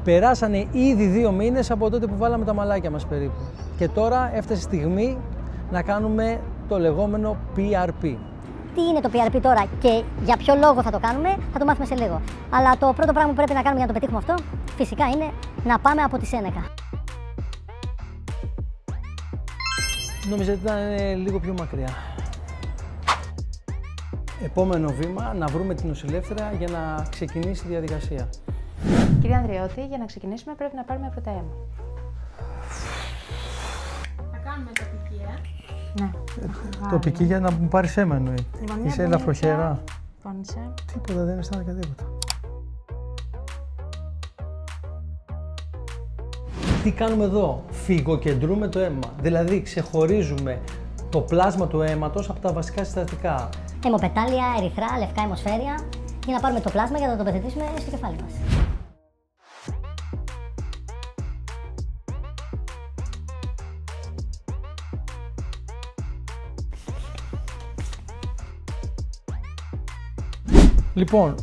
Περάσανε ήδη 2 μήνες από τότε που βάλαμε τα μαλάκια μας περίπου. Και τώρα έφτασε η στιγμή να κάνουμε το λεγόμενο PRP. Τι είναι το PRP τώρα και για ποιο λόγο θα το κάνουμε, θα το μάθουμε σε λίγο. Αλλά το πρώτο πράγμα που πρέπει να κάνουμε για να το πετύχουμε αυτό, φυσικά είναι να πάμε από τη Σένεκα. Νόμιζα ότι ήταν λίγο πιο μακριά. Επόμενο βήμα, να βρούμε την νοσηλεύτρια για να ξεκινήσει η διαδικασία. Κύριε Ανδριώτη, για να ξεκινήσουμε πρέπει να πάρουμε πρώτα αίμα. Θα κάνουμε τοπική, Ναι. Τοπική για να μου πάρεις αίμα εννοεί. Είσαι ελαφροχερά. Πόνισε. Τίποτα, δεν αισθάνομαι τίποτα. Τι κάνουμε εδώ, φυγοκεντρούμε το αίμα. Δηλαδή ξεχωρίζουμε το πλάσμα του αίματος από τα βασικά συστατικά. Αιμοπετάλια, ερυθρά, λευκά αιμοσφαίρια, για να πάρουμε το πλάσμα για να το τοποθετήσουμε στο κεφάλι μας. Λοιπόν,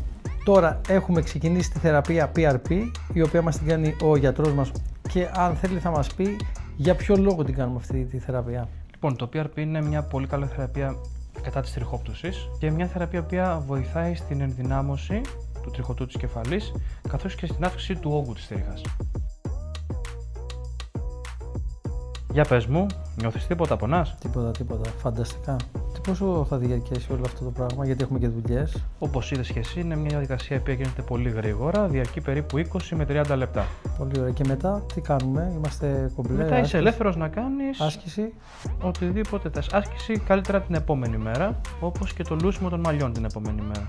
τώρα έχουμε ξεκινήσει τη θεραπεία PRP, η οποία μας την κάνει ο γιατρός μας και αν θέλει θα μας πει για ποιο λόγο την κάνουμε αυτή τη θεραπεία. Λοιπόν, το PRP είναι μια πολύ καλή θεραπεία κατά της τριχόπτωσης και μια θεραπεία που βοηθάει στην ενδυνάμωση του τριχωτού της κεφαλής καθώς και στην αύξηση του όγκου της τρίχας. Για πες μου, νιώθεις τίποτα, πονάς? Τίποτα. Φανταστικά. Και πόσο θα διαρκέσει όλο αυτό το πράγμα, γιατί έχουμε και δουλειές. Όπως είδες και εσύ, είναι μια διαδικασία που γίνεται πολύ γρήγορα, διαρκεί περίπου 20 με 30 λεπτά. Πολύ ωραία. Και μετά τι κάνουμε, είμαστε κομπλέ? Μετά είσαι ελεύθερος να κάνεις άσκηση. Οτιδήποτε θες. Άσκηση καλύτερα την επόμενη μέρα, όπως και το λούσιμο των μαλλιών την επόμενη μέρα.